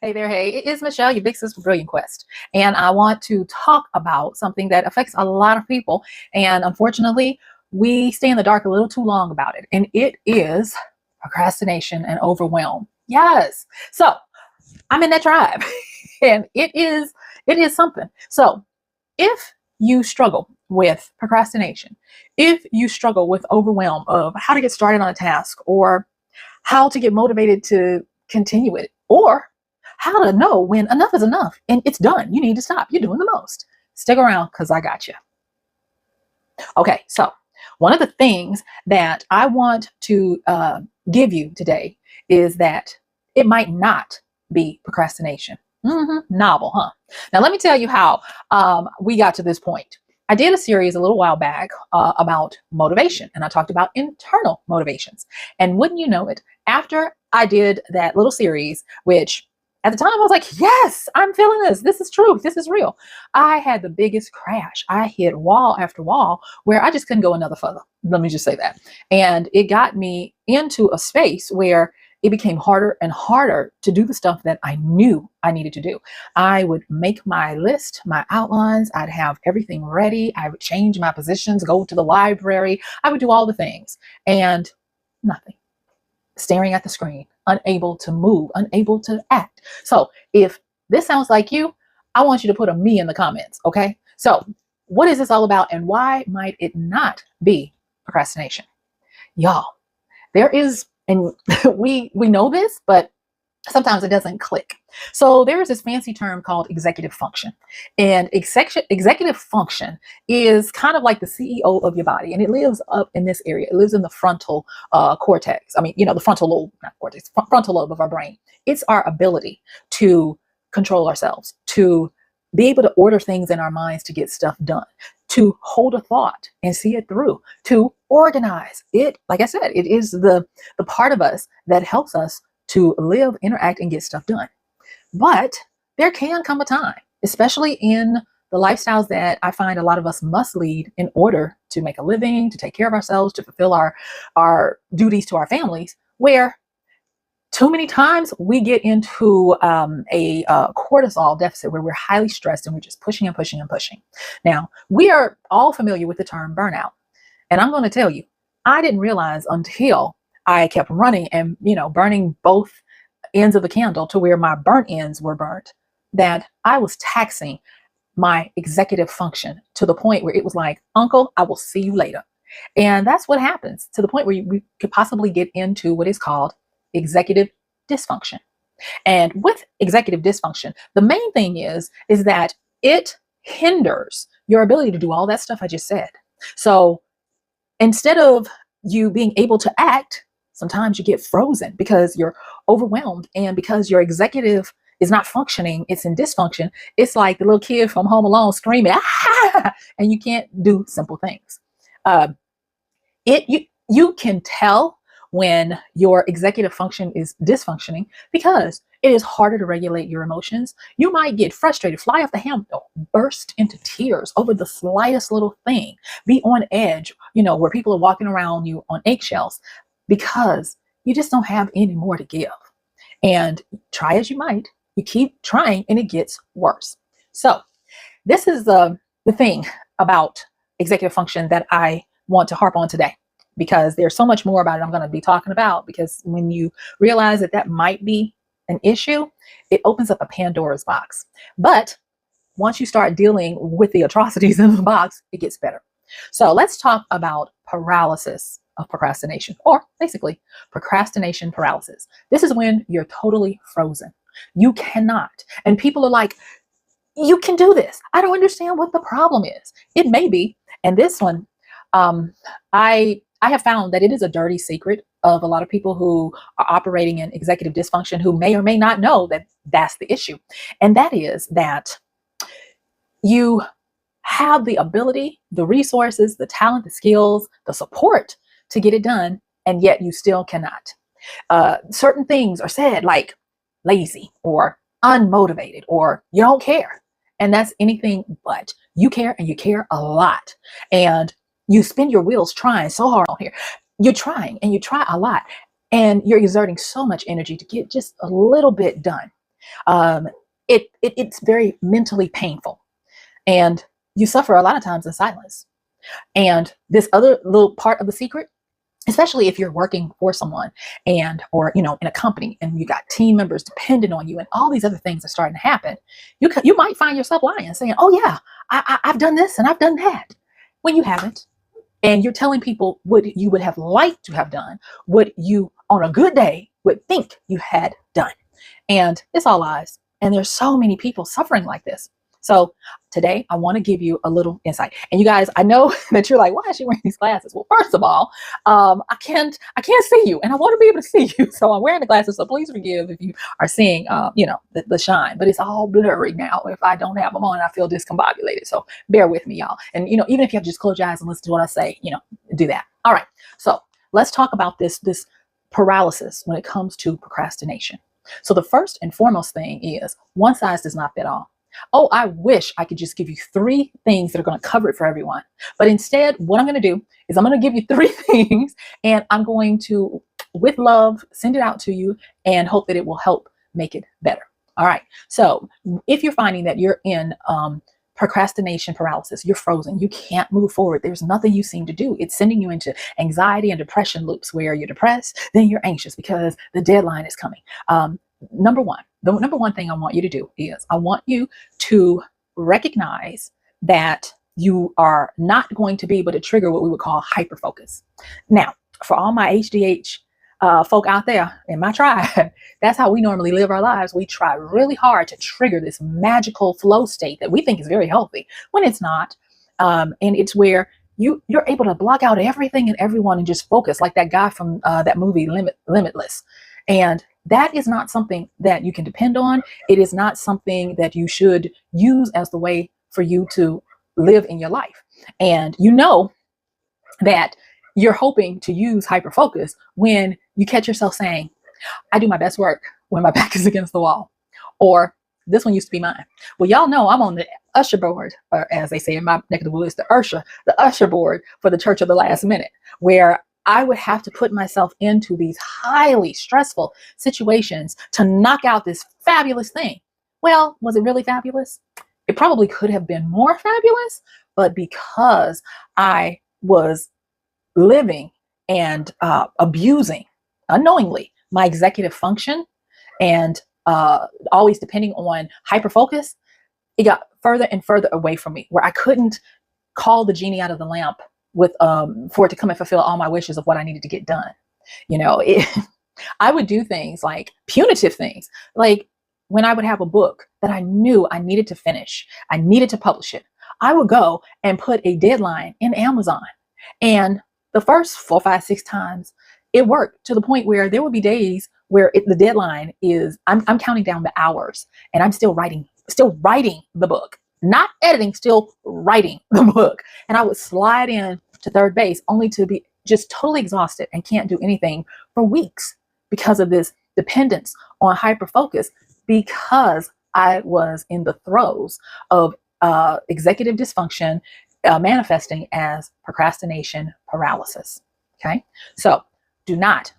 Hey there, hey, it is Michelle, your big sis for Brilliant Quest. And I want to talk about something that affects a lot of people. And unfortunately, we stay in the dark a little too long about it. And it is procrastination and overwhelm. Yes. So I'm in that tribe. And it is something. So if you struggle with procrastination, if you struggle with overwhelm of how to get started on a task or how to get motivated to continue it, or how to know when enough is enough and it's done. You need to stop. You're doing the most. Stick around because I got you. Okay, so one of the things that I want to give you today is that it might not be procrastination. Novel, huh? Now, let me tell you how we got to this point. I did a series a little while back about motivation, and I talked about internal motivations. And wouldn't you know it, after I did that little series, which at the time I was like, yes, I'm feeling this. This is true. This is real. I had the biggest crash. I hit wall after wall where I just couldn't go another further. Let me just say that. And it got me into a space where it became harder and harder to do the stuff that I knew I needed to do. I would make my list, my outlines. I'd have everything ready. I would change my positions, go to the library. I would do all the things and nothing. Staring at the screen, unable to move, unable to act. So if this sounds like you, I want you to put a me in the comments, okay? So what is this all about and why might it not be procrastination? Y'all, there is, and we know this, but sometimes it doesn't click. So there is this fancy term called executive function. And executive function is kind of like the CEO of your body. And it lives up in this area. It lives in the frontal cortex. I mean, the frontal lobe, not cortex, frontal lobe of our brain. It's our ability to control ourselves, to be able to order things in our minds to get stuff done, to hold a thought and see it through, to organize it. Like I said, it is the part of us that helps us to live, interact, and get stuff done. But there can come a time, especially in the lifestyles that I find a lot of us must lead in order to make a living, to take care of ourselves, to fulfill our duties to our families, where too many times we get into a cortisol deficit where we're highly stressed and we're just pushing and pushing and pushing. Now, we are all familiar with the term burnout. And I'm going to tell you, I didn't realize until I kept running and, burning both ends of the candle to where my burnt ends were burnt, that I was taxing my executive function to the point where it was like, Uncle, I will see you later. And that's what happens, to the point where we could possibly get into what is called executive dysfunction. And with executive dysfunction, the main thing is that it hinders your ability to do all that stuff I just said. So instead of you being able to act, sometimes you get frozen because you're overwhelmed, and because your executive is not functioning, it's in dysfunction. It's like the little kid from Home Alone screaming, ah! And you can't do simple things. You can tell when your executive function is dysfunctioning because it is harder to regulate your emotions. You might get frustrated, fly off the handle, burst into tears over the slightest little thing, be on edge, where people are walking around you on eggshells, because you just don't have any more to give. And try as you might, you keep trying and it gets worse. So this is the thing about executive function that I want to harp on today, because there's so much more about it I'm going to be talking about, because when you realize that might be an issue, it opens up a Pandora's box. But once you start dealing with the atrocities in the box, it gets better. So let's talk about paralysis of procrastination, or basically procrastination paralysis. This is when you're totally frozen. You cannot. And people are like, you can do this. I don't understand what the problem is. It may be. And this one, I have found that it is a dirty secret of a lot of people who are operating in executive dysfunction, who may or may not know that that's the issue. And that is that you have the ability, the resources, the talent, the skills, the support to get it done, and yet you still cannot. Certain things are said like lazy or unmotivated or you don't care. And that's anything but. You care, and you care a lot. And you spin your wheels trying so hard on here. You're trying and you try a lot, and you're exerting so much energy to get just a little bit done. Um, it's very mentally painful, and you suffer a lot of times in silence. And this other little part of the secret, especially if you're working for someone and or in a company and you got team members dependent on you and all these other things are starting to happen, you might find yourself lying, saying, oh yeah, I've done this and I've done that, when you haven't. And you're telling people what you would have liked to have done, what you on a good day would think you had done. And it's all lies. And there's so many people suffering like this. So today I want to give you a little insight. And you guys, I know that you're like, why is she wearing these glasses? Well, first of all, I can't see you, and I want to be able to see you. So I'm wearing the glasses. So please forgive if you are seeing, the shine, but it's all blurry now. If I don't have them on, I feel discombobulated. So bear with me, y'all. And, even if you have to just close your eyes and listen to what I say, do that. All right. So let's talk about this paralysis when it comes to procrastination. So the first and foremost thing is one size does not fit all. Oh, I wish I could just give you 3 things that are going to cover it for everyone. But instead, what I'm going to do is I'm going to give you 3 things, and I'm going to, with love, send it out to you and hope that it will help make it better. All right. So if you're finding that you're in procrastination paralysis, you're frozen, you can't move forward, there's nothing you seem to do, it's sending you into anxiety and depression loops where you're depressed, then you're anxious because the deadline is coming. The number one thing I want you to do is I want you to recognize that you are not going to be able to trigger what we would call hyperfocus. Now, for all my HDH folk out there in my tribe, that's how we normally live our lives. We try really hard to trigger this magical flow state that we think is very healthy when it's not. And it's where you're able to block out everything and everyone and just focus, like that guy from that movie Limitless. And that is not something that you can depend on. It is not something that you should use as the way for you to live in your life. And that you're hoping to use hyperfocus when you catch yourself saying, I do my best work when my back is against the wall. Or this one used to be mine. Well, y'all know I'm on the usher board, or as they say in my neck of the woods, the usher board for the Church of the Last Minute, where I would have to put myself into these highly stressful situations to knock out this fabulous thing. Well, was it really fabulous? It probably could have been more fabulous, but because I was living and abusing unknowingly my executive function and always depending on hyperfocus, it got further and further away from me, where I couldn't call the genie out of the lamp with for it to come and fulfill all my wishes of what I needed to get done. I would do things like punitive things, like when I would have a book that I knew I needed to finish, I needed to publish it, I would go and put a deadline in Amazon. And the first 4, 5, 6 times it worked, to the point where there would be days where the deadline is, I'm counting down the hours and I'm still writing the book, not editing, still writing the book. And I would slide in to third base only to be just totally exhausted and can't do anything for weeks because of this dependence on hyperfocus, because I was in the throes of executive dysfunction manifesting as procrastination paralysis. Okay. So do not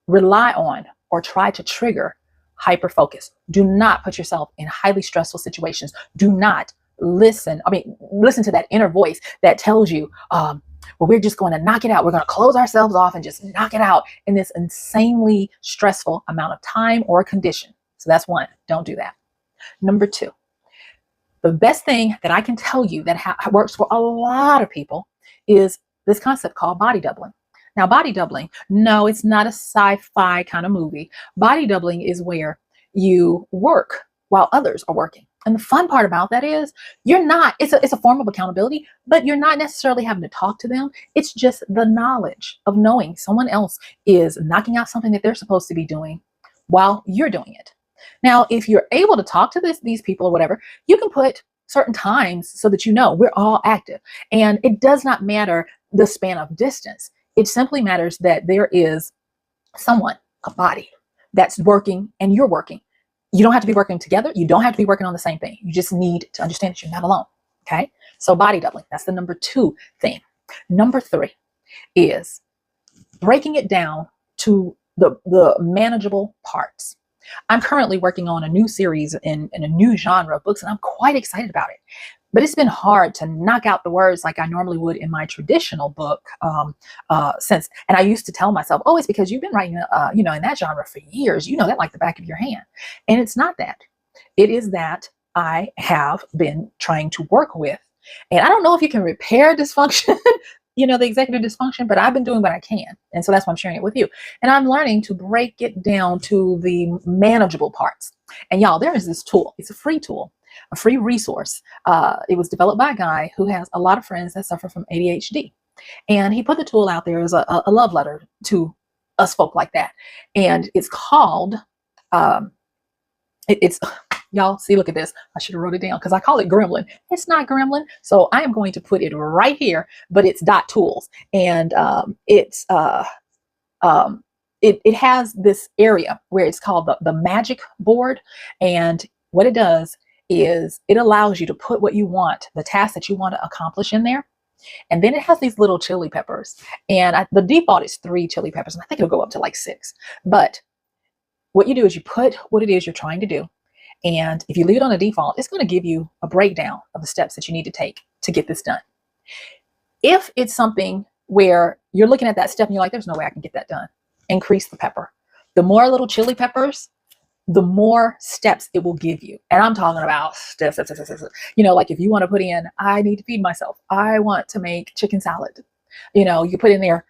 rely on or try to trigger hyperfocus. Do not put yourself in highly stressful situations. Do not listen to that inner voice that tells you, well, we're just going to knock it out. We're going to close ourselves off and just knock it out in this insanely stressful amount of time or condition. So that's one. Don't do that. Number 2, the best thing that I can tell you that works for a lot of people is this concept called body doubling. Now, body doubling, no, it's not a sci-fi kind of movie. Body doubling is where you work while others are working. And the fun part about that is it's a form of accountability, but you're not necessarily having to talk to them. It's just the knowledge of knowing someone else is knocking out something that they're supposed to be doing while you're doing it. Now, if you're able to talk to these people or whatever, you can put certain times so that we're all active. And it does not matter the span of distance. It simply matters that there is someone, a body, that's working and you're working. You don't have to be working together. You don't have to be working on the same thing. You just need to understand that you're not alone. Okay. So body doubling, that's the number 2 thing. Number 3 is breaking it down to the manageable parts. I'm currently working on a new series in a new genre of books, and I'm quite excited about it. But it's been hard to knock out the words like I normally would in my traditional book. Since, and I used to tell myself, oh, it's because you've been writing, in that genre for years. You know that like the back of your hand. And it's not that. It is that I have been trying to work with. And I don't know if you can repair dysfunction, the executive dysfunction, but I've been doing what I can. And so that's why I'm sharing it with you. And I'm learning to break it down to the manageable parts. And y'all, there is this tool. It's a free tool, a free resource. It was developed by a guy who has a lot of friends that suffer from ADHD. And he put the tool out there as a love letter to us folk like that. And it's called, it's y'all see, look at this. I should have wrote it down because I call it Gremlin. It's not Gremlin. So I am going to put it right here, but it's .tools. And it has this area where it's called the magic board. And what it does is it allows you to put what you want, the task that you want to accomplish in there. And then it has these little chili peppers. And the default is 3 chili peppers. And I think it'll go up to like 6. But what you do is you put what it is you're trying to do. And if you leave it on a default, it's going to give you a breakdown of the steps that you need to take to get this done. If it's something where you're looking at that step and you're like, there's no way I can get that done, increase the pepper. The more little chili peppers, the more steps it will give you. And I'm talking about steps. Like if you want to put in, I need to feed myself. I want to make chicken salad. You put in there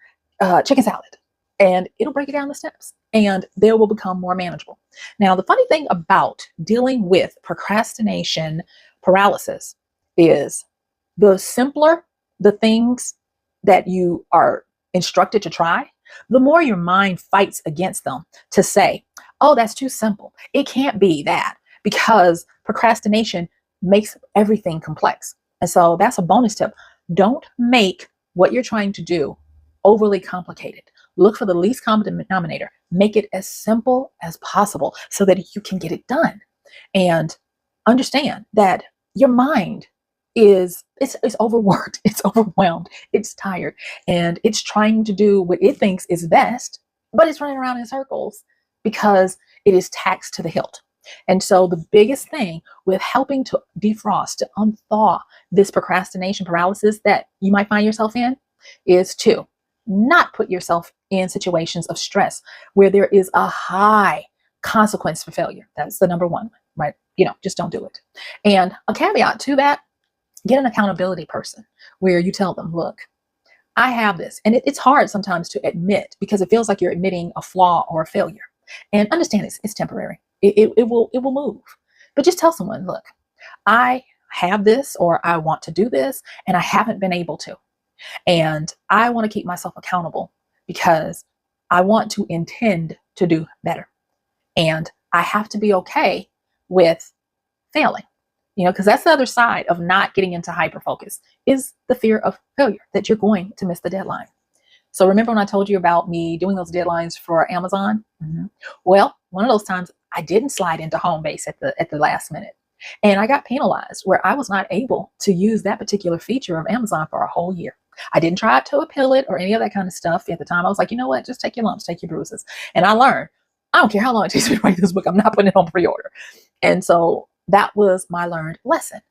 chicken salad. And it'll break it down the steps and they will become more manageable. Now, the funny thing about dealing with procrastination paralysis is the simpler the things that you are instructed to try, the more your mind fights against them to say, oh, that's too simple. It can't be that, because procrastination makes everything complex. And so that's a bonus tip. Don't make what you're trying to do overly complicated. Look for the least common denominator. Make it as simple as possible so that you can get it done. And understand that your mind is overworked, it's overwhelmed, it's tired, and it's trying to do what it thinks is best, but it's running around in circles because it is taxed to the hilt. And so the biggest thing with helping to defrost, to unthaw this procrastination paralysis that you might find yourself in is to not put yourself in situations of stress where there is a high consequence for failure. That's the number one, right? Just don't do it. And a caveat to that, get an accountability person where you tell them, look, I have this. And it's hard sometimes to admit because it feels like you're admitting a flaw or a failure. And understand it's temporary. It will move. But just tell someone, look, I have this, or I want to do this, and I haven't been able to. And I want to keep myself accountable because I want to intend to do better. And I have to be okay with failing, because that's the other side of not getting into hyper focus is the fear of failure, that you're going to miss the deadline. So remember when I told you about me doing those deadlines for Amazon? Mm-hmm. Well, one of those times I didn't slide into home base at the last minute. And I got penalized where I was not able to use that particular feature of Amazon for a whole year. I didn't try to appeal it or any of that kind of stuff. At the time, I was like, you know what? Just take your lumps, take your bruises. And I learned, I don't care how long it takes me to write this book, I'm not putting it on pre-order. And so that was my learned lesson.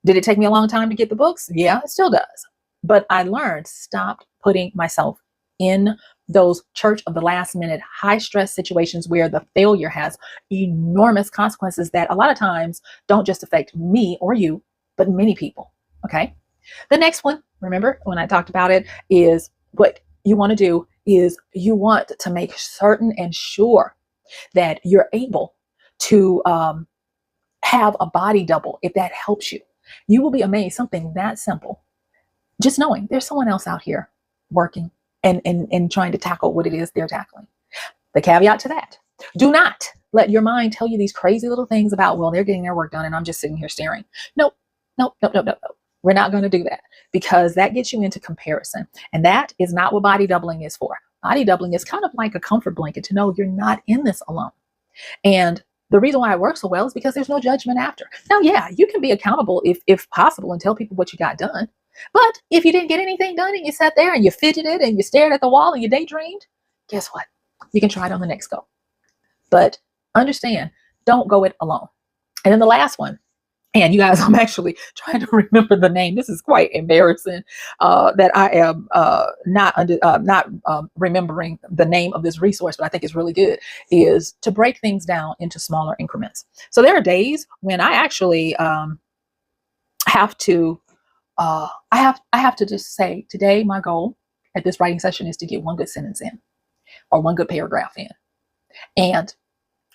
Did it take me a long time to get the books? Yeah, it still does. But I learned, stopped putting myself in those church of the last minute, high stress situations where the failure has enormous consequences that a lot of times don't just affect me or you, but many people. Okay. The next one, remember when I talked about it, is what you want to do is you want to make certain and sure that you're able to have a body double. If that helps you, you will be amazed. Something that simple, just knowing there's someone else out here working and trying to tackle what it is they're tackling. The caveat to that, do not let your mind tell you these crazy little things about, well, they're getting their work done and I'm just sitting here staring. Nope. We're not going to do that, because that gets you into comparison. And that is not what body doubling is for. Body doubling is kind of like a comfort blanket to know you're not in this alone. And the reason why it works so well is because there's no judgment after. Now, yeah, you can be accountable if possible and tell people what you got done. But if you didn't get anything done and you sat there and you fidgeted and you stared at the wall and you daydreamed, guess what? You can try it on the next go. But understand, don't go it alone. And then the last one, and you guys, I'm actually trying to remember the name. This is quite embarrassing that I am not remembering the name of this resource, but I think it's really good. Is to break things down into smaller increments. So there are days when I actually have to. I have to just say today my goal at this writing session is to get one good sentence in or one good paragraph in. And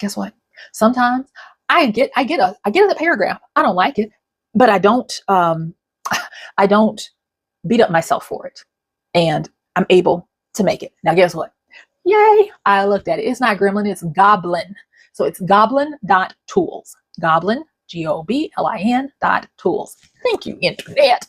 guess what? Sometimes I get a paragraph. I don't like it, but I don't beat up myself for it. And I'm able to make it. Now guess what? Yay! I looked at it. It's not Gremlin, it's Goblin. So it's goblin.tools. Goblin, GOBLIN.tools. Thank you, internet.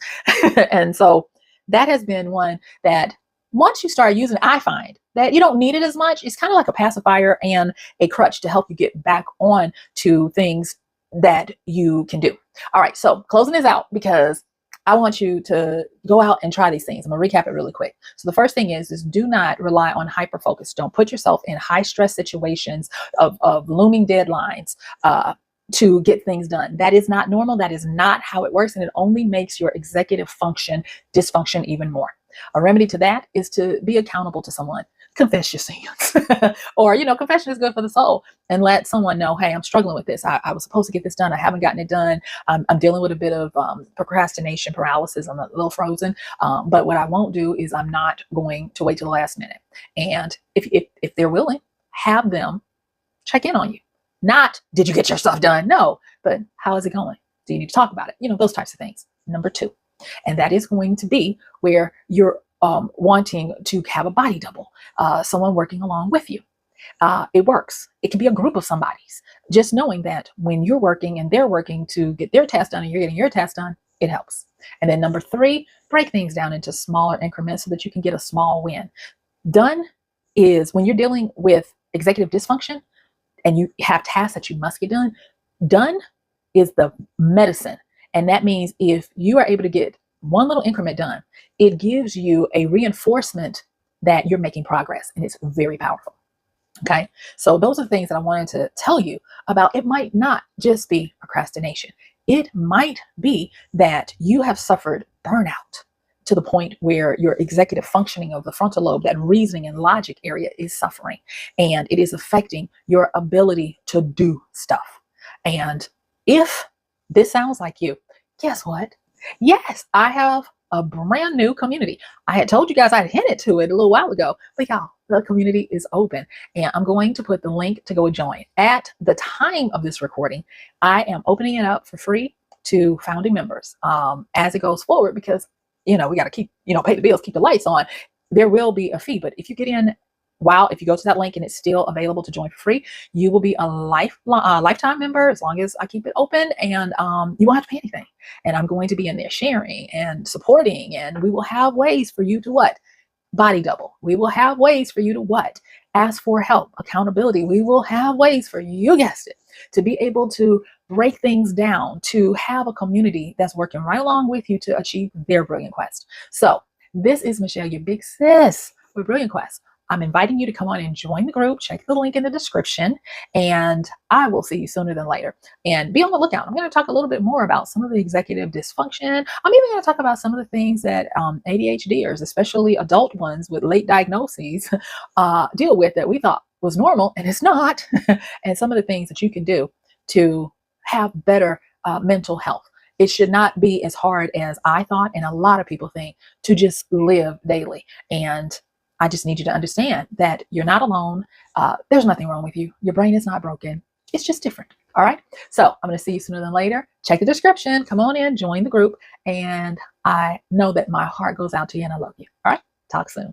And so that has been one that once you start using it, I find that you don't need it as much. It's kind of like a pacifier and a crutch to help you get back on to things that you can do. All right, so closing this out because I want you to go out and try these things. I'm gonna recap it really quick. So the first thing is do not rely on hyper focus. Don't put yourself in high stress situations of looming deadlines to get things done. That is not normal. That is not how it works. And it only makes your executive function dysfunction even more. A remedy to that is to be accountable to someone. Confess your sins. Or, confession is good for the soul. And let someone know, hey, I'm struggling with this. I was supposed to get this done. I haven't gotten it done. I'm dealing with a bit of procrastination paralysis. I'm a little frozen. But what I won't do is I'm not going to wait till the last minute. And if they're willing, have them check in on you. Not, did you get your stuff done? No, but how is it going? Do you need to talk about it? Those types of things. Number 2. And that is going to be where you're wanting to have a body double, someone working along with you. It works. It can be a group of somebody's. Just knowing that when you're working and they're working to get their task done and you're getting your task done, it helps. And then number 3, break things down into smaller increments so that you can get a small win. Done is when you're dealing with executive dysfunction and you have tasks that you must get done. Done is the medicine. And that means if you are able to get one little increment done, it gives you a reinforcement that you're making progress, and it's very powerful. Okay. So those are the things that I wanted to tell you about. It might not just be procrastination. It might be that you have suffered burnout to the point where your executive functioning of the frontal lobe, that reasoning and logic area, is suffering, and it is affecting your ability to do stuff. And if this sounds like you, guess what? Yes, I have a brand new community. I had told you guys I'd hinted to it a little while ago, but y'all, the community is open, and I'm going to put the link to go join. At the time of this recording, I am opening it up for free to founding members as it goes forward, because we got to keep, pay the bills, keep the lights on. There will be a fee, but if you get in, if you go to that link and it's still available to join for free, you will be a lifetime member as long as I keep it open, and you won't have to pay anything. And I'm going to be in there sharing and supporting, and we will have ways for you to what? Body double. We will have ways for you to what? Ask for help, accountability. We will have ways for you, guessed it, to be able to break things down, to have a community that's working right along with you to achieve their brilliant quest. So this is Michelle, your big sis with Brilliant Quest. I'm inviting you to come on and join the group. Check the link in the description, and I will see you sooner than later. And be on the lookout. I'm going to talk a little bit more about some of the executive dysfunction. I'm even going to talk about some of the things that ADHDers, especially adult ones with late diagnoses, deal with that we thought was normal, and it's not. And some of the things that you can do to have better mental health. It should not be as hard as I thought, and a lot of people think, to just live daily. And I just need you to understand that you're not alone. There's nothing wrong with you. Your brain is not broken. It's just different. All right. So I'm going to see you sooner than later. Check the description. Come on in, join the group. And I know that my heart goes out to you, and I love you. All right. Talk soon.